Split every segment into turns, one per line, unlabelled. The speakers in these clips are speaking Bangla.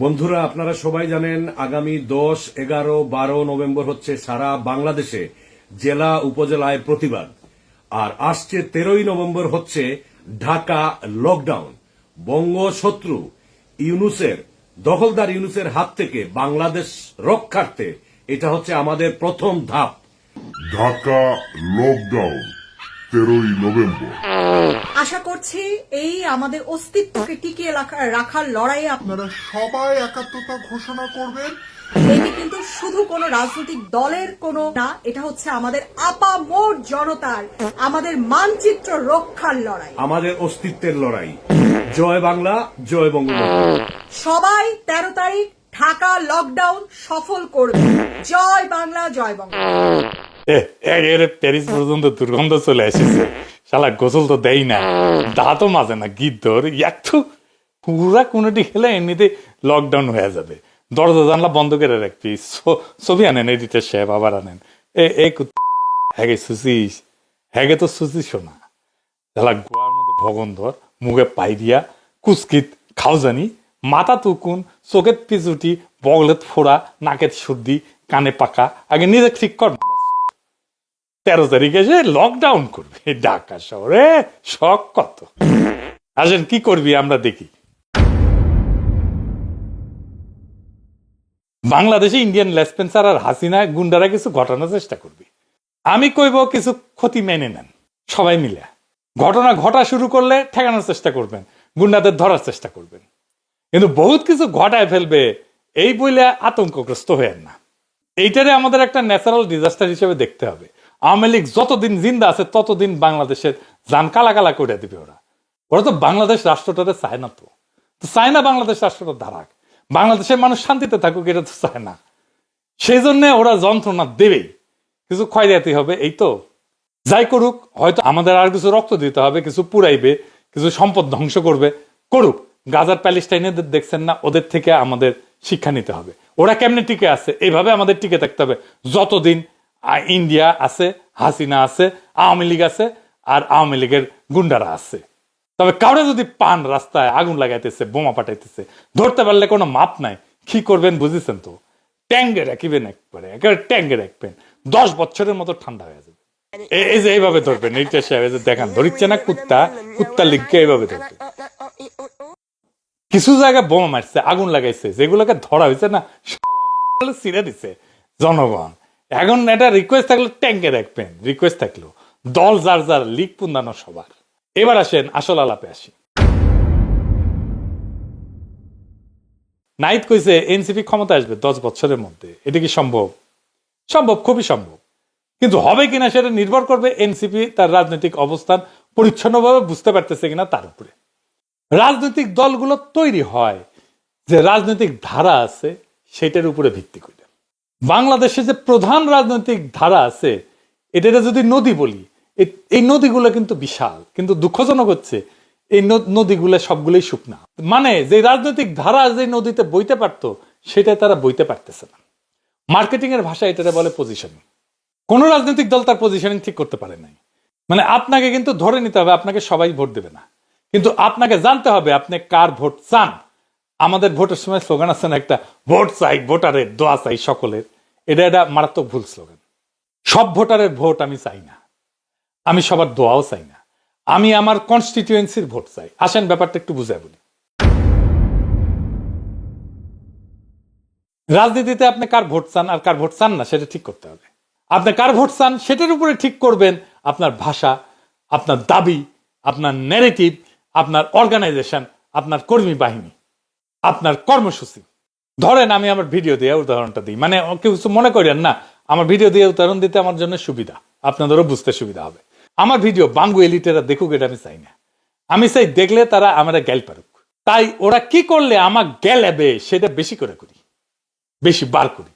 বন্ধুরা, আপনারা সবাই জানেন আগামী 10, 11, 12 নভেম্বর হচ্ছে সারা বাংলাদেশে জেলা উপজেলায় প্রতিবাদ। আর আসছে 13ই নভেম্বর হচ্ছে ঢাকা লকডাউন। বঙ্গশত্রু ইউনূসের দখলদার ইউনূসের হাত থেকে বাংলাদেশ রক্ষার্থে এটা হচ্ছে আমাদের প্রথম ধাপ।
ঢাকা লকডাউন 13ই নভেম্বর।
আশা করছি এই আমাদের অস্তিত্বকে টিকিয়ে রাখার লড়াইয়ে
আপনারা সবাই একাত্মতা ঘোষণা করবেন।
এটি কিন্তু শুধু কোনো রাজনৈতিক দলের কোনো না, এটা হচ্ছে আমাদের আপামোর জনতার, আমাদের মানচিত্র রক্ষার লড়াই,
আমাদের অস্তিত্বের লড়াই। জয় বাংলা, জয় বঙ্গবন্ধু।
সবাই 13 তারিখ ঢাকা লকডাউন সফল করবে। জয় বাংলা, জয় বঙ্গবন্ধু।
এর প্যারিস পর্যন্ত দুর্গন্ধ চলে এসেছে। শালা গোসল তো দেই না, দাঁতও মাজে না, গিদ্ধর একটু পুরা কোনোটি খেলে এমনিতে লকডাউন হয়ে যাবে। দরজা জানলা বন্ধ করে রাখবি। ছবি আনেন, এডিটার সাহেব আবার আনেন। এই হ্যাগে সুচিস, হ্যাগে তো সুচিস না। শালা গোয়ার মধ্যে ভগন্ধর, মুখে পাইরিয়া, কুচকিত খাও জানি, মাথা তুকুন, চোখের পিছুটি, বগলেত ফোড়া, নাকের সর্দি, কানে পাকা। আগে নিজে ঠিক কর। 13 তারিখে এসে লকডাউন করবে ঢাকা শহরে। শখ কত! আসেন, কি করবি আমরা দেখি। বাংলাদেশে ইন্ডিয়ান লেসপেন্সার আর হাসিনা গুন্ডারা কিছু ঘটানোর চেষ্টা করবি। আমি কইব কিছু ক্ষতি মেনে নেন সবাই মিলে। ঘটনা ঘটা শুরু করলে ঠেকানোর চেষ্টা করবেন, গুন্ডাদের ধরার চেষ্টা করবেন। কিন্তু বহুত কিছু ঘটায় ফেলবে এই বইলে আতঙ্কগ্রস্ত হয়েন না। এইটারে আমাদের একটা ন্যাচারাল ডিজাস্টার হিসেবে দেখতে হবে। আওয়ামী লীগ যতদিন জিন্দা আছে ততদিন বাংলাদেশের জান কালা কালা করে দিবে। ওরা তো বাংলাদেশ রাষ্ট্রটাতে চায় না, তো চায় না বাংলাদেশ রাষ্ট্রটা ধারাক, বাংলাদেশের মানুষ শান্তিতে থাকুক, এটা তো চায় না। সেই জন্য ওরা যন্ত্রণা দেবেই, কিছু ক্ষয়দাতি হবে। এই তো যাই করুক, হয়তো আমাদের আর কিছু রক্ত দিতে হবে, কিছু পুরাইবে, কিছু সম্পদ ধ্বংস করবে, করুক। গাজার প্যালেস্টাইনের দেখছেন না, ওদের থেকে আমাদের শিক্ষা নিতে হবে। ওরা কেমনে টিকে আছে, এইভাবে আমাদের টিকে থাকতে হবে যতদিন ইন্ডিয়া আছে, হাসিনা আছে, আওয়ামী লীগ আছে, আর আওয়ামী লীগের গুন্ডারা আছে। তবে কাউরে যদি পান রাস্তায় আগুন লাগাইতেছে, বোমা পাঠাইতেছে, ধরতে পারলে কোনো মাপ নাই। কি করবেন বুঝেছেন তো? ট্যাঙ্গে রাখিবেন, একেবারে ট্যাঙ্গে রাখবেন। 10 বছরের মতো ঠান্ডা হয়ে যাবে। এই যে এইভাবে ধরবেন, এইটা দেখান ধরিচ্ছে না, কুত্তা লিগকে এইভাবে ধরবে। কিছু জায়গায় বোমা মারছে, আগুন লাগাইছে, যেগুলোকে ধরা হয়েছে না ছিঁড়ে দিছে জনগণ। এখন এটা রিকোয়েস্ট থাকলো ট্যাঙ্কে রাখবেন, রিকোয়েস্ট থাকলো দল যার যার লিগ পুন্দানো সবার। এবার আসেন আসল আলাপে আসি। নাইট কইছে এনসিপি ক্ষমতা আসবে 10 বছরের মধ্যে। এটা কি সম্ভব? সম্ভব, খুবই সম্ভব। কিন্তু হবে কিনা সেটা নির্ভর করবে এনসিপি তার রাজনৈতিক অবস্থান পরিচ্ছন্নভাবে বুঝতে পারতেছে কিনা তার উপরে। রাজনৈতিক দলগুলো তৈরি হয় যে রাজনৈতিক ধারা আছে সেটার উপরে ভিত্তি করে। বাংলাদেশে যে প্রধান রাজনৈতিক ধারা আছে, এটা যদি নদী বলি, এই নদীগুলো কিন্তু বিশাল, কিন্তু দুঃখজনক হচ্ছে এই নদীগুলো সবগুলোই শুকনা। মানে যে রাজনৈতিক ধারা যে নদীতে বইতে পারতো সেটা তারা বইতে পারতেছে না। মার্কেটিং এর ভাষায় এটা বলে পজিশনিং। কোন রাজনৈতিক দল তার পজিশনিং ঠিক করতে পারে নাই। মানে আপনাকে কিন্তু ধরে নিতে হবে আপনাকে সবাই ভোট দেবে না, কিন্তু আপনাকে জানতে হবে আপনি কার ভোট চান। আমাদের ভোটের সময় স্লোগান আছে না একটা, ভোট চাই ভোটারের, দোয়া চাই সকলের। এটা মারাত্মক ভুল স্লোগান। সব ভোটারের ভোট আমি চাই না, আমি সবার দোয়াও চাই না, আমি আমার কনস্টিটিউয়েন্সির ভোট চাই। আসেন ব্যাপারটা একটু বুঝাই বলি। রাজনীতিতে আপনি কার ভোট চান আর কার ভোট চান না সেটা ঠিক করতে হবে। আপনি কার ভোট চান সেটার উপরে ঠিক করবেন আপনার ভাষা, আপনার দাবি, আপনার ন্যারেটিভ, আপনার অর্গানাইজেশন, আপনার কর্মী বাহিনী, আপনার কর্মসূচি। ধরেন আমি আমার ভিডিও দিয়ে উদাহরণটা দিই, মানে কেউ কিছু মনে করেন না, আমার ভিডিও দিয়ে উদাহরণ দিতে আমার জন্য সুবিধা, আপনাদেরও বুঝতে সুবিধা হবে। আমার ভিডিও বাঙ্গু এলিটেরা দেখুক, এটা আমি চাই না। আমি চাই দেখলে তারা আমরা গ্যাল পারুক। তাই ওরা কি করলে আমার গেলেবে সেটা বেশি করে করি, বেশি বার করি।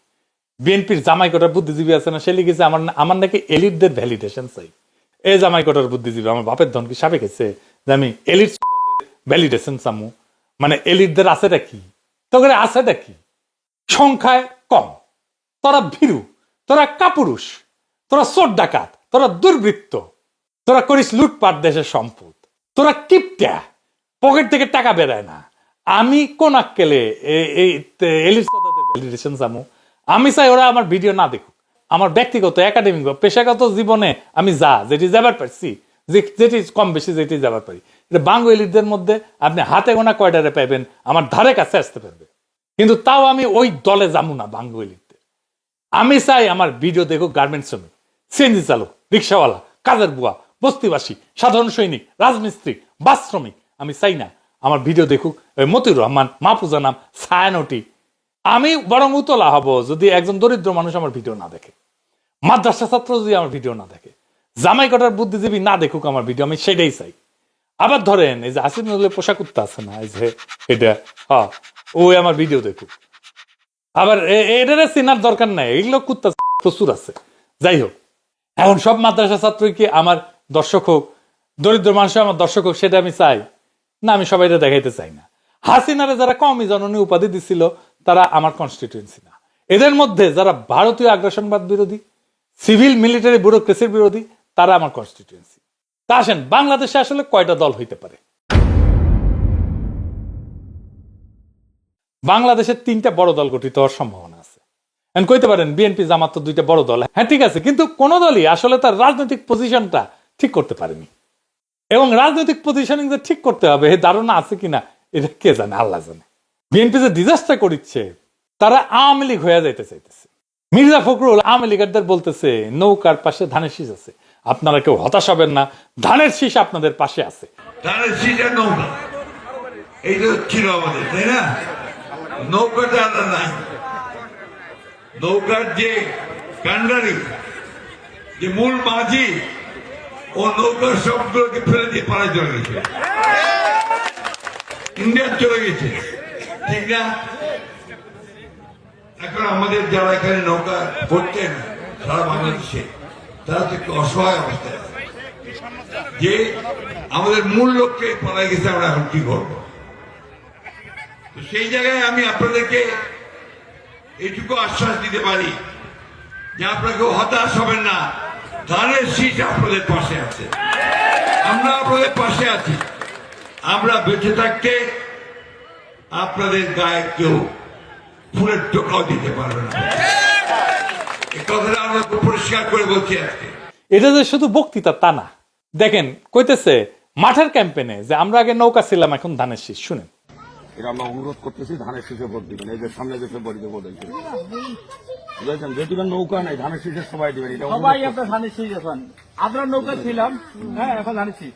বিএনপির জামাই কোটার বুদ্ধিজীবী আছে না, সে লিখেছে আমার নাকি এলিটদের ভ্যালিডেশন চাই। এই জামাই কোটার বুদ্ধিজীবী আমার বাপের ধন কি সাপে গেছে যে আমি এলিট ভ্যালিডেশন চামু? মানে এলিটদের আছেটা কি, তোকে আছেটা কি? সংখ্যায় কম, তোরা ভীরু, তোরা কাপুরুষ, তোরা চোর ডাকাত, তোরা দুর্বৃত্ত, তোরা করিস লুটপাট দেশের সম্পদ, তোরা কিপটা, পকেট থেকে টাকা বেরোয় না, আমি কোন আক্কেলে এই এলিট শ্রোতাদের ভ্যালিডেশন জামু? আমি চাই ওরা আমার ভিডিও না দেখুক। আমার ব্যক্তিগত একাডেমিক বা পেশাগত জীবনে আমি যেটি যাবার পারছি, যেটি কম বেশি যেটি যাবার পারি, এটা বাংলা এলিটদের মধ্যে আপনি হাতে গোনা কয়টারে পাইবেন আমার ধারে কাছে আসতে পারবে। কিন্তু তাও আমি ওই দলে যাবো না বাংলা এলিটদের। আমি চাই আমার ভিডিও দেখুক গার্মেন্টস শ্রমিক, সিএনজি চালক, রিক্সাওয়ালা, কাজের বুয়া, বস্তিবাসী, সাধারণ সৈনিক, রাজমিস্ত্রি, বাস শ্রমিক। আমি চাই না আমার ভিডিও দেখুক মতিউর রহমান, মাহফুজা নাম, ছায়ানটি। আমি বরং উতলা হব যদি একজন দরিদ্র মানুষ আমার ভিডিও না দেখে, মাদ্রাসা ছাত্র যদি আমার ভিডিও না দেখে, জামাই কটার বুদ্ধিজীবী না দেখুক আমার ভিডিও। আমি সেটাই চাই। আবার ধরেন এই যে আসিফ নজরুলের পোশাক উত্তা আছে না, এই যে এটা ওই আমার ভিডিও দেখুক। আবার এটার চেনার দরকার নাই, এগুলো কুত্তা প্রচুর আছে। যাই হোক, এখন সব মাদ্রাসা ছাত্রই কি আমার দর্শক হোক, দরিদ্র মানুষ আমার দর্শক হোক, সেটা আমি চাই না। আমি সবাইটা দেখাইতে চাই না। হাসিনারে যারা কওমি জননী উপাধি দিছিল তারা আমার কনস্টিটিউয়েন্সি না। এদের মধ্যে যারা ভারতীয় আগ্রাসনবাদ বিরোধী, সিভিল মিলিটারি ব্যুরোক্রেসির বিরোধী, তারা আমার কনস্টিটিউয়েন্সি। তা আসেন, বাংলাদেশে আসলে কয়টা দল হইতে পারে? বাংলাদেশের 3টা বড় দল গঠিত হওয়ার সম্ভাবনা আছে। কইতে পারেন বিএনপি জামাত তো 2টা বড় দল, হ্যাঁ ঠিক আছে, কিন্তু কোন দলই আসলে তার রাজনৈতিক পজিশনটা ঠিক করতে পারেনি। এবং রাজনৈতিক পজিশনিং যে ঠিক করতে হবে এই ধারণা আছে কিনা এটা কে জানে, আল্লাহ জানে। বিএনপি যে ডিজাস্টার করিচ্ছে, তারা আওয়ামী লীগ হয়ে যাইতে চাইতেছে। মির্জা ফখরুল আওয়ামী লীগারদের বলতেছে নৌকার পাশে ধানের শীষ আছে, আপনারা কেউ হতাশ হবেন না, ধানের শীষ আপনাদের পাশে আছে।
ধানের শীষ আর নৌকা এইটা ছিল আমাদের, তাই না? নৌকাটা আলাদা নাই। নৌকার যে কান্ডারি, যে মূল মাঝি, ও নৌকার সবগুলোকে ফেলে দিয়ে পাড়ায় চলে গেছে, ইন্ডিয়া চলে গেছে, ঠিক না? এখন আমাদের যারা এখানে নৌকা পড়ছেন সারা বাংলাদেশে, তারা তো একটু অসহায় অবস্থায় আছে যে আমাদের মূল লক্ষ্যে পাড়ায় গেছে, আমরা এখন কি করবো? তো সেই জায়গায় আমি আপনাদেরকে এইটুকু আশ্বাস দিতে পারি যে আপনাকে হতাশ হবেন না, ধানের শীষ আপনাদের পাশে আছে, আমরা আপনাদের পাশে আছি। আমরা বেঁচে থাকতে আপনাদের গায়ে কেউ ফুলের টোকাও দিতে পারবে না। এই কথাটা আমরা পরিষ্কার করে বলছি আজকে।
এটা যে শুধু বক্তৃতা তা না, দেখেন কইতেছে মাঠের ক্যাম্পেনে যে আমরা আগে নৌকা ছিলাম এখন ধানের শীষ। শুনেন,
এটা আমরা অনুরোধ করতেছি ধানের শীষে ভোট দিবেন। এই যে সামনে যে ফেব্রুয়ারিতে ভোট হয়েছে, বুঝেছেন, যেহেতু নৌকা নাই ধানের শীষে সবাই দিবেন। এটা
সবাই আপনার ধানের শীষ এখন, আমরা নৌকা ছিলাম, হ্যাঁ এখন ধানের শীষ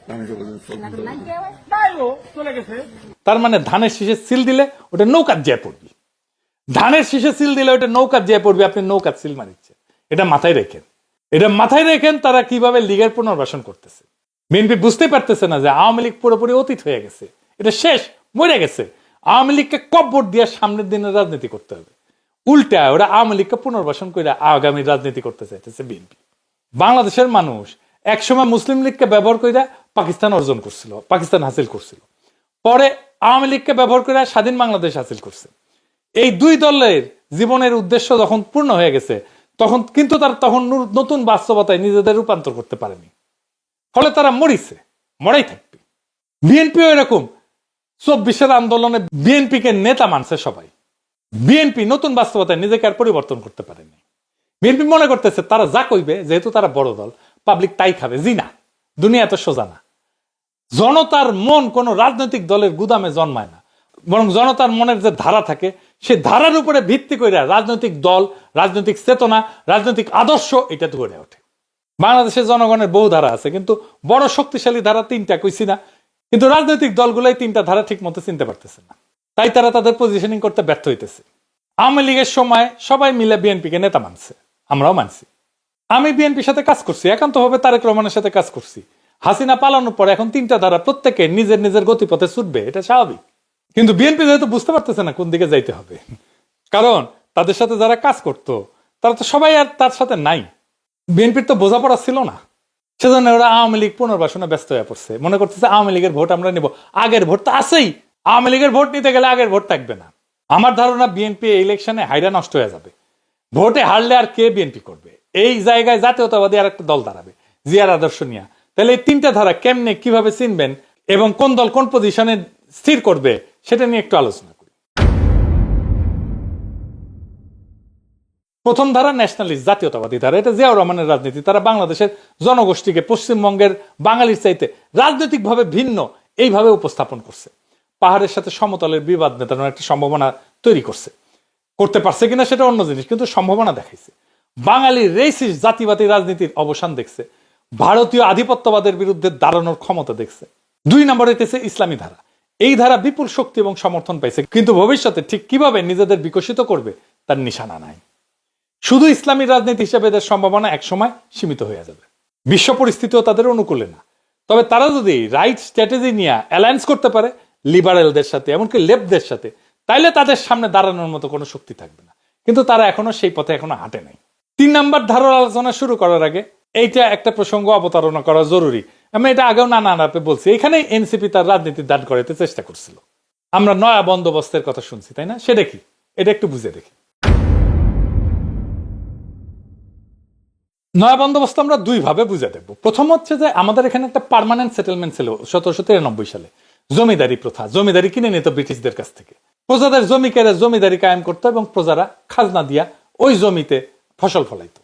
নাই, ও চলে গেছে।
তার মানে ধানের শীষে সিল দিলে ওটা নৌকার জেয়ে পড়বি, ধানের শীষে সিল দিলে ওটা নৌকার জেয়ে পড়বি। আপনি নৌকার সিল মারিচ্ছেন, এটা মাথায় রেখেন। এটা মাথায় রেখেন তারা কিভাবে লীগের পুনর্বাসন করতেছে। বিএনপি বুঝতে পারতেছে না যে আওয়ামী লীগ পুরোপুরি অতীত হয়ে গেছে, এটা শেষ, মরে গেছে। আওয়ামী লীগকে কব্বর দিয়ে সামনের দিনে রাজনীতি করতে হবে। উল্টা ওরা আওয়ামী লীগকে পুনর্বাসন করে আগামী রাজনীতি করতে চাইতেছে বিএনপি। বাংলাদেশের মানুষ একসময় মুসলিম লীগকে ব্যবহার করে পাকিস্তান অর্জন করছিল, পাকিস্তান হাসিল করছিল, পরে আওয়ামী লীগকে ব্যবহার করে স্বাধীন বাংলাদেশ হাসিল করছে। এই দুই দলের জীবনের উদ্দেশ্য যখন পূর্ণ হয়ে গেছে, তখন কিন্তু তারা তখন নতুন বাস্তবতায় নিজেদের রূপান্তর করতে পারেনি, ফলে তারা মরিছে, মরাই থাকবে। বিএনপিও এরকম 24-এর আন্দোলনে বিএনপিকে নেতা মানছে সবাই। বিএনপি নতুন বাস্তবতায় নিজেকে আর পরিবর্তন করতে পারেনি। বিএনপি মনে করতেছে তারা যা কইবে, যেহেতু তারা বড় দল, পাবলিক তাই খাবে। জি না, দুনিয়া এত সোজা না। জনতার মন কোন রাজনৈতিক দলের গুদামে জন্মায় না, বরং জনতার মনের যে ধারা থাকে সেই ধারার উপরে ভিত্তি করে রাজনৈতিক দল, রাজনৈতিক চেতনা, রাজনৈতিক আদর্শ এটা তো গড়ে ওঠে। বাংলাদেশের জনগণের বহু ধারা আছে, কিন্তু বড় শক্তিশালী ধারা 3টা কইছি না, কিন্তু রাজনৈতিক দলগুলো এই 3টা ধারা ঠিক মতো চিনতে পারতেছে না, তাই তারা তাদের পজিশনিং করতে ব্যর্থ হইতেছে। আওয়ামী লীগের সময় সবাই মিলে বিএনপিকে নেতা মানছে, আমরাও মানছি। আমি বিএনপির সাথে কাজ করছি, একান্তভাবে তারেক রহমানের সাথে কাজ করছি। হাসিনা পালানোর পর এখন 3টা ধারা প্রত্যেকে নিজের নিজের গতিপথে ছুটবে, এটা স্বাভাবিক। কিন্তু বিএনপি যেহেতু বুঝতে পারতেছে না কোন দিকে যাইতে হবে, কারণ তাদের সাথে যারা কাজ করতো তারা তো সবাই আর তার সাথে নাই। বিএনপির তো বোঝাপড়া ছিল না, সেজন্য ওরা আওয়ামী লীগ পুনর্বাসনে ব্যস্ত হয়ে পড়ছে। মনে করতেছে আওয়ামী লীগের ভোট আমরা নিব, আগের ভোট তো আছেই, আওয়ামী লীগের ভোট নিতে গেলে আগের ভোট থাকবে না। আমার ধারণা বিএনপি এই ইলেকশনে হাইরা নষ্ট হয়ে যাবে। ভোটে হারলে আর কে বিএনপি করবে? এই জায়গায় জাতীয়তাবাদী আর একটা দল দাঁড়াবে জিয়ার আদর্শ নিয়ে। তাহলে এই 3টা ধারা কেমনে কিভাবে চিনবেন এবং কোন দল কোন পজিশনে স্থির করবে সেটা নিয়ে একটু আলোচনা করি। প্রথম ধারা ন্যাশনালিস্ট, জাতীয়তাবাদী ধারা, এটা জিয়াউর রহমানের রাজনীতি। তারা বাংলাদেশের জনগোষ্ঠীকে পশ্চিমবঙ্গের বাঙালির চাইতে রাজনৈতিকভাবে ভিন্ন এইভাবে উপস্থাপন করছে। পাহাড়ের সাথে সমতলের বিবাদ মেটানোর একটা সম্ভাবনা তৈরি করছে। করতে পারছে কিনা সেটা অন্য জিনিস, কিন্তু সম্ভাবনা দেখাইছে। বাঙালির রেসিস্ট জাতিবাদী রাজনীতির অবসান দেখছে, ভারতীয় আধিপত্যবাদের বিরুদ্ধে দাঁড়ানোর ক্ষমতা দেখছে। 2 নম্বর হইতেছে ইসলামী ধারা। এই ধারা বিপুল শক্তি এবং সমর্থন পাইছে, কিন্তু ভবিষ্যতে ঠিক কিভাবে নিজেদের বিকশিত করবে তার নিশানা নাই। শুধু ইসলামী রাজনীতি হিসেবে এদের সম্ভাবনা একসময় সীমিত হয়ে যাবে। বিশ্ব পরিস্থিতিও তাদের অনুকূলে না। তবে তারা যদি রাইট স্ট্র্যাটেজি নিয়ে অ্যালায়েন্স করতে পারে লিবারেলদের সাথে, এমনকি লেফটদের সাথে, তাইলে তাদের সামনে দাঁড়ানোর মতো কোনো শক্তি থাকবে না। কিন্তু তারা এখনো সেই পথে এখনো হাঁটে নাই। 3 নম্বর ধারার আলোচনা শুরু করার আগে এইটা একটা প্রসঙ্গ অবতারণা করা জরুরি। আমি এটা আগেও নানা আলাপে বলছি। এখানে এনসিপি তার রাজনীতি দাঁড় করাতে চেষ্টা করছিল। আমরা নয়া বন্দোবস্তের কথা শুনছি, তাই না? সেটা কি? এটা একটু বুঝে দেখি। নয়া বন্দোবস্ত আমরা 2 ভাবে বুঝে দেখবো। প্রথম হচ্ছে যে আমাদের এখানে একটা পার্মানেন্ট সেটেলমেন্ট ছিল 1793 সালে, জমিদারি প্রথা। জমিদারি কিনে নিত ব্রিটিশদের কাছ থেকে, প্রজাদের জমি কেড়ে জমিদারি কায়েম করতো এবং প্রজারা খাজনা দিয়া ওই জমিতে ফসল ফলাইতো।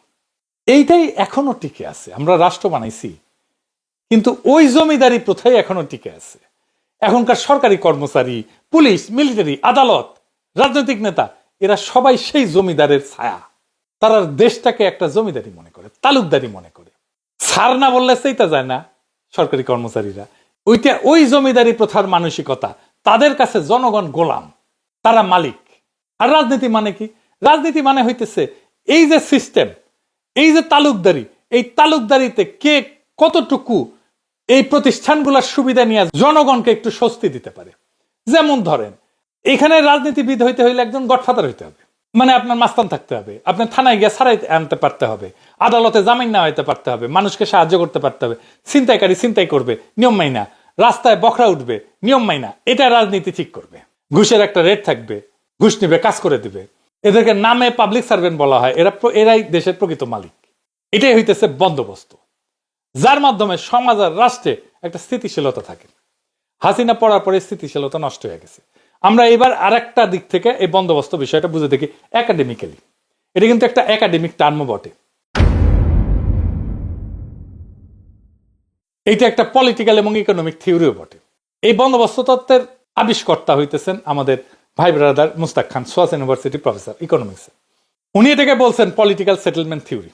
এইটাই এখনো টিকে আছে। আমরা রাষ্ট্র বানাইছি, কিন্তু ওই জমিদারি প্রথাই এখনো টিকে আছে। এখনকার সরকারি কর্মচারী, পুলিশ, মিলিটারি, আদালত, রাজনৈতিক নেতা, এরা সবাই সেই জমিদারের ছায়া। তারা দেশটাকে একটা জমিদারি মনে করে, তালুকদারি মনে করে। ছাড় না বললে সেইটা যায় না সরকারি কর্মচারীরা। ওই জমিদারি প্রথার মানসিকতা, তাদের কাছে জনগণ গোলাম, তারা মালিক। আর রাজনীতি মানে কি? রাজনীতি মানে হইতেছে এই যে সিস্টেম, এই যে তালুকদারি, এই তালুকদারিতে কে কতটুকু এই প্রতিষ্ঠানগুলোর সুবিধা নিয়ে জনগণকে একটু স্বস্তি দিতে পারে। যেমন ধরেন, এখানে রাজনীতিবিদ হইতে হইলে একজন গডফাদার হইতে হবে, মানে আপনার মাস্তান থাকতে হবে, আপনার থানায় গিয়ে ছাড়াই আনতে পারতে হবে, আদালতে জামিন না হইতে পারতে হবে, মানুষকে সাহায্য করতে পারতে হবে, ছিনতাইকারী ছিনতাই করবে নিয়ম মাইনা, রাস্তায় বখরা উঠবে নিয়ম মাইনা, এটা রাজনীতি ঠিক করবে। ঘুষের একটা রেট থাকবে, ঘুষ নিবে, কাজ করে দিবে। এদেরকে নামে পাবলিক সার্ভেন্ট বলা হয়। এরাই দেশের প্রকৃত মালিক। এটাই হইতেছে বন্দোবস্ত, যার মাধ্যমে সমাজ আর রাষ্ট্রে একটা স্থিতিশীলতা থাকে। হাসিনা পড়ার পরে স্থিতিশীলতা নষ্ট হয়ে গেছে। আমরা এবার আরেকটা দিক থেকে এই বন্দোবস্ত বিষয়টা বুঝে দেখি একাডেমিক্যালি। এটা কিন্তু একটা একাডেমিক টার্মও বটে। এইটা একটা পলিটিক্যাল এবং ইকোনমিক থিওরিও বটে। এই বন্দোবস্ত তত্ত্বের আবিষ্কর্তা হইতেছেন আমাদের ভাই ব্রাদার মুস্তাক খান, সোয়াস ইউনিভার্সিটি প্রফেসর ইকোনমিক্স। উনি এটাকে বলছেন পলিটিক্যাল সেটেলমেন্ট থিওরি।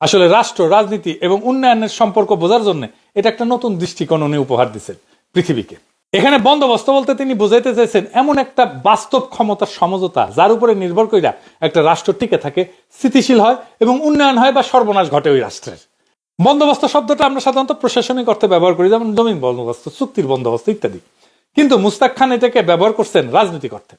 আসলে রাষ্ট্র, রাজনীতি এবং উন্নয়নের সম্পর্ক বোঝার জন্য এটা একটা নতুন দৃষ্টিকোণ উনি উপহার দিচ্ছেন পৃথিবীকে। এখানে বন্দোবস্ত বলতে তিনি বুঝাইতে চাইছেন এমন একটা বাস্তব ক্ষমতার সমঝোতা, যার উপরে নির্ভর কইরা একটা রাষ্ট্র টিকে থাকে, স্থিতিশীল হয় এবং উন্নয়ন হয় বা সর্বনাশ ঘটে ওই রাষ্ট্রের। বন্দোবস্ত শব্দটা আমরা সাধারণত প্রশাসনিক অর্থে ব্যবহার করি, যেমন জমিন বন্দোবস্ত, চুক্তির বন্দোবস্ত ইত্যাদি। কিন্তু মুস্তাক খান এটাকে ব্যবহার করছেন রাজনৈতিক অর্থে।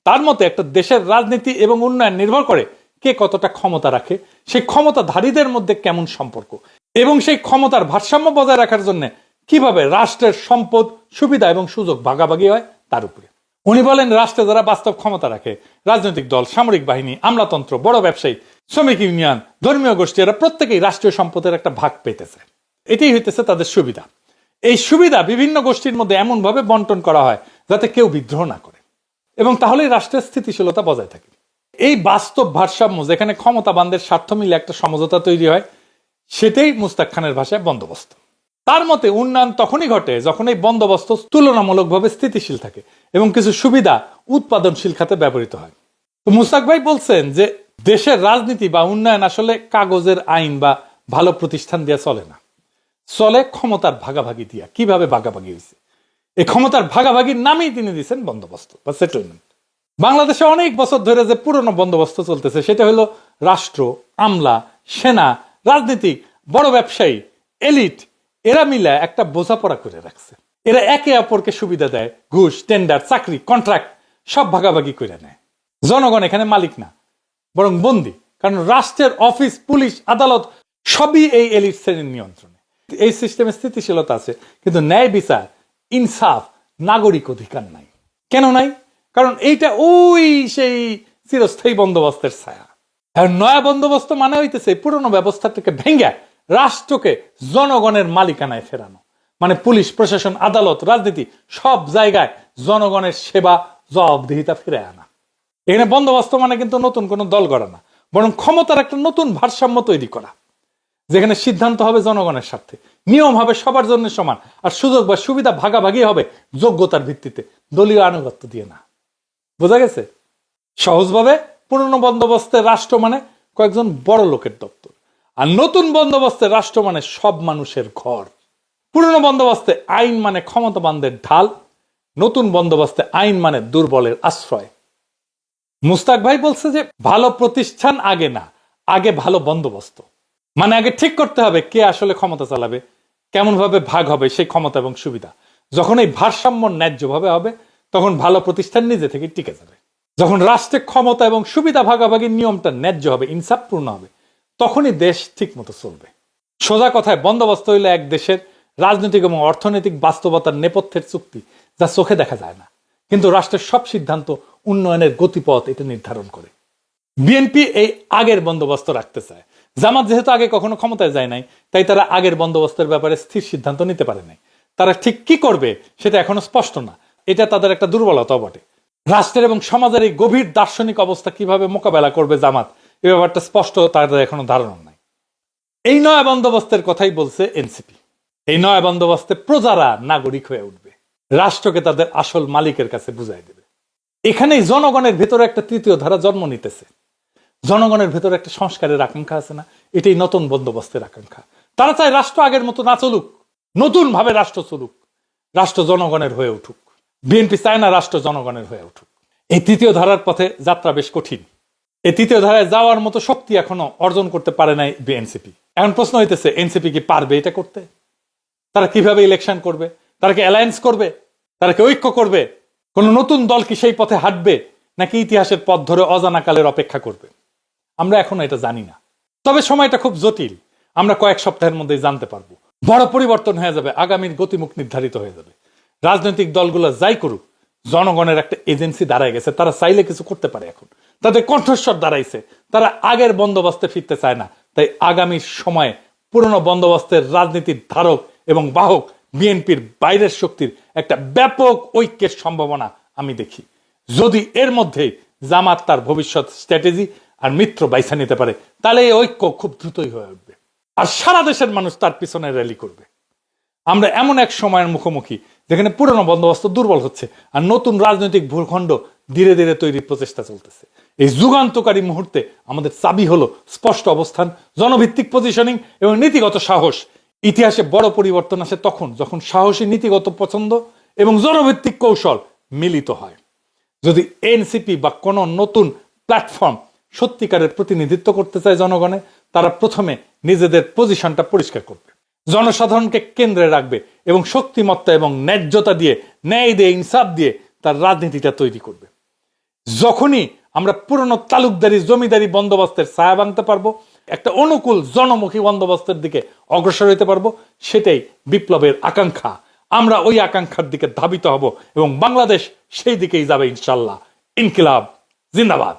তার মতে একটা দেশের রাজনীতি এবং উন্নয়ন নির্ভর করে কে কতটা ক্ষমতা রাখে, সেই ক্ষমতাধারীদের মধ্যে কেমন সম্পর্ক, এবং সেই ক্ষমতার ভারসাম্য বজায় রাখার জন্য কিভাবে রাষ্ট্রের সম্পদ, সুবিধা এবং সুযোগ ভাগাভাগি হয় তার উপরে। উনি বলেন রাষ্ট্রে যারা বাস্তব ক্ষমতা রাখে, রাজনৈতিক দল, সামরিক বাহিনী, আমলাতন্ত্র, বড় ব্যবসায়ী, শ্রমিক ইউনিয়ন, ধর্মীয় গোষ্ঠী, এরা প্রত্যেকেই রাষ্ট্রীয় সম্পদের একটা ভাগ পেতেছে। এটাই হইতেছে তাদের সুবিধা। এই সুবিধা বিভিন্ন গোষ্ঠীর মধ্যে এমন ভাবে বন্টন করা হয় যাতে কেউ বিদ্রোহ না করে, এবং তাহলেই রাষ্ট্রের স্থিতিশীলতা বজায় থাকে। এই বাস্তব ভারসাম্য, যেখানে ক্ষমতাবানদের স্বার্থ মিলে একটা সমঝোতা তৈরি হয়, সেটাই মুস্তাক খানের ভাষায় বন্দোবস্ত। তার মতে উন্নয়ন তখনই ঘটে যখন এই বন্দোবস্ত তুলনামূলকভাবে স্থিতিশীল থাকে এবং কিছু সুবিধা উৎপাদনশীল খাতে ব্যবহৃত হয়। তো মুস্তাক ভাই বলছেন যে দেশের রাজনীতি বা উন্নয়ন আসলে কাগজের আইন বা ভালো প্রতিষ্ঠান দিয়ে চলে না, চলে ক্ষমতার ভাগাভাগি দিয়া। কিভাবে ভাগাভাগি হয়েছে? এই ক্ষমতার ভাগাভাগির নামেই তিনি দিচ্ছেন বন্দোবস্ত বা সেটেলমেন্ট। বাংলাদেশে অনেক বছর ধরে যে পুরনো বন্দোবস্ত চলতেছে, সেটা হলো রাষ্ট্র, আমলা, সেনা, রাজনীতিক, বড় ব্যবসায়ী, এলিট, এরা মিলে একটা বোঝাপড়া করে রাখছে। এরা একে অপরকে সুবিধা দেয়, ঘুষ, টেন্ডার, চাকরি, কন্ট্রাক্ট সব ভাগাভাগি করে নেয়। জনগণ এখানে মালিক না, বরং বন্দী। কারণ রাষ্ট্রের অফিস, পুলিশ, আদালত সবই এই এলিট শ্রেণীর নিয়ন্ত্রণে। এই সিস্টেমে স্থিতিশীলতা আছে, কিন্তু ন্যায় বিচার, ইনসাফ, নাগরিক অধিকার নাই। কেন নাই? কারণ এইটা ওই সেই চিরস্থায়ী বন্দোবস্তের ছায়া। আর নয়া বন্দোবস্ত মানে হইতেছে পুরনো ব্যবস্থাটাকে ভেঙে রাষ্ট্রকে জনগণের মালিকানায় ফেরানো, মানে পুলিশ প্রশাসন আদালত রাজনীতি সব জায়গায় জনগণের সেবা জবাবদিহিতা ফিরে আনা। এখানে বন্দোবস্ত মানে কিন্তু নতুন কোনো দল গড়া না, বরং ক্ষমতার একটা নতুন ভারসাম্য তৈরি করা, যেখানে সিদ্ধান্ত হবে জনগণের স্বার্থে, নিয়ম হবে সবার জন্য সমান, আর সুযোগ বা সুবিধা ভাগাভাগি হবে যোগ্যতার ভিত্তিতে, দলীয় আনুগত্য দিয়ে না। বোঝা গেছে? সহজভাবে পুরনো বন্দোবস্তের রাষ্ট্র মানে কয়েকজন বড় লোকের দপ্তর, আর নতুন বন্দোবস্তের রাষ্ট্র মানে সব মানুষের ঘর। পুরনো বন্দোবস্তে আইন মানে ক্ষমতাবানদের ঢাল, নতুন বন্দোবস্তে আইন মানে দুর্বলের আশ্রয়। মুস্তাক ভাই বলছে যে ভালো প্রতিষ্ঠান আগে না, আগে ভালো বন্দোবস্ত। মানে আগে ঠিক করতে হবে কে আসলে ক্ষমতা চালাবে, কেমন ভাবে ভাগ হবে সেই ক্ষমতা এবং সুবিধা। যখন এই ভারসাম্য ন্যায্যভাবে হবে তখন ভালো প্রতিষ্ঠান নিজে থেকে টিকে যাবে। যখন রাষ্ট্রের ক্ষমতা এবং সুবিধা ভাগাভাগির নিয়মটা ন্যায্য হবে, ইনসাফপূর্ণ হবে, তখনই দেশ ঠিক মতো চলবে। সোজা কথায় বন্দোবস্ত হইলে এক দেশের রাজনৈতিক এবং অর্থনৈতিক বাস্তবতার নেপথ্যের চুক্তি, যা চোখে দেখা যায় না, কিন্তু রাষ্ট্রের সব সিদ্ধান্ত উন্নয়নের গতিপথ এটা নির্ধারণ করে। বিএনপি এই আগের বন্দোবস্ত রাখতে চায়। জামাত যেহেতু আগে কখনো ক্ষমতায় যায় নাই, তাই তারা আগের বন্দোবস্তের ব্যাপারে স্থির সিদ্ধান্ত নিতে পারে নাই। তারা ঠিক কি করবে সেটা এখনো স্পষ্ট না, এটা তাদের একটা দুর্বলতা বটে। রাষ্ট্রের এবং সমাজের এই গভীর দার্শনিক অবস্থা কিভাবে মোকাবেলা করবে জামাত, এই ব্যাপারটা স্পষ্ট তাদের এখনো ধারণা নাই। এই নয়া বন্দোবস্তের কথাই বলছে এনসিপি। এই নয়া বন্দোবস্তে প্রজারা নাগরিক হয়ে উঠবে, রাষ্ট্রকে তাদের আসল মালিকের কাছে বুঝাই দেবে। এখানেই জনগণের ভেতরে একটা তৃতীয় ধারা জন্ম নিতেছে। জনগণের ভেতরে একটা সংস্কারের আকাঙ্ক্ষা আছে না, এটাই নতুন বন্দোবস্তের আকাঙ্ক্ষা। তারা চায় রাষ্ট্র আগের মতো না চলুক, নতুন ভাবে রাষ্ট্র চলুক, রাষ্ট্র জনগণের হয়ে উঠুক। বিএনপি চায় না রাষ্ট্র জনগণের হয়ে উঠুক। এই তৃতীয় ধারার পথে যাত্রা বেশ কঠিন। এই তৃতীয় ধারায় যাওয়ার মতো শক্তি এখনো অর্জন করতে পারে নাই বিএনসিপি। এখন প্রশ্ন হইতেছে এনসিপি কি পারবে এটা করতে? তারা কিভাবে ইলেকশন করবে? তারা কি অ্যালায়েন্স করবে? তারা কি ঐক্য করবে? কোন নতুন দল কি সেই পথে হাঁটবে, নাকি ইতিহাসের পথ ধরে অজানা কালের অপেক্ষা করবে? আমরা এখনো এটা জানি না। তবে সময়টা খুব জটিল, আমরা কয়েক সপ্তাহের মধ্যেই জানতে পারবো। বড় পরিবর্তন হয়ে যাবে, আগামীর গতিমুখ নির্ধারিত হয়ে যাবে। রাজনৈতিক দলগুলো যাই করুক, জনগণের একটা এজেন্সি দাঁড়ায় গেছে, তারা চাইলে কিছু করতে পারে। এখন তাদের কণ্ঠস্বর দাঁড়াইছে, তারা আগের বন্দোবস্তে ফিরতে চায় না। তাই আগামী সময়ে পুরনো বন্দোবস্তের রাজনীতির ধারক এবং বাহক বিএনপির বাইরের শক্তির একটা ব্যাপক ঐক্যের সম্ভাবনা আমি দেখি। যদি এর মধ্যে জামাত তার ভবিষ্যৎ স্ট্র্যাটেজি আর মিত্র বাইছা নিতে পারে, তাহলে এই ঐক্য খুব দ্রুতই হয়ে উঠবে, আর সারা দেশের মানুষ তার পিছনে র্যালি করবে। আমরা এমন এক সময়ের মুখোমুখি যেখানে পুরনো বন্দোবস্ত দুর্বল হচ্ছে আর নতুন রাজনৈতিক ভূখণ্ড ধীরে ধীরে তৈরির প্রচেষ্টা চলতেছে। এই যুগান্তকারী মুহূর্তে আমাদের চাবি হলো স্পষ্ট অবস্থান, জনভিত্তিক পজিশনিং এবং নীতিগত সাহস। ইতিহাসে বড় পরিবর্তন আসে তখন যখন সাহসী নীতিগত পছন্দ এবং জনভিত্তিক কৌশল মিলিত হয়। যদি এনসিপি বা কোনো নতুন প্ল্যাটফর্ম সত্যিকারের প্রতিনিধিত্ব করতে চায় জনগণে, তারা প্রথমে নিজেদের পজিশনটা পরিষ্কার করবে, জনসাধারণকে কেন্দ্রে রাখবে এবং শক্তিমত্তা এবং ন্যায্যতা দিয়ে, ন্যায় দিয়ে, ইনসাফ দিয়ে তার রাজনীতিটা তৈরি করবে। যখনই আমরা পুরনো তালুকদারি জমিদারি বন্দোবস্তের ছায়া ভাঙতে পারবো, একটা অনুকূল জনমুখী বন্দোবস্তের দিকে অগ্রসর হইতে পারবো, সেটাই বিপ্লবের আকাঙ্ক্ষা। আমরা ওই আকাঙ্ক্ষার দিকে ধাবিত হব এবং বাংলাদেশ সেই দিকেই যাবে ইনশাল্লাহ। ইনকিলাব জিন্দাবাদ।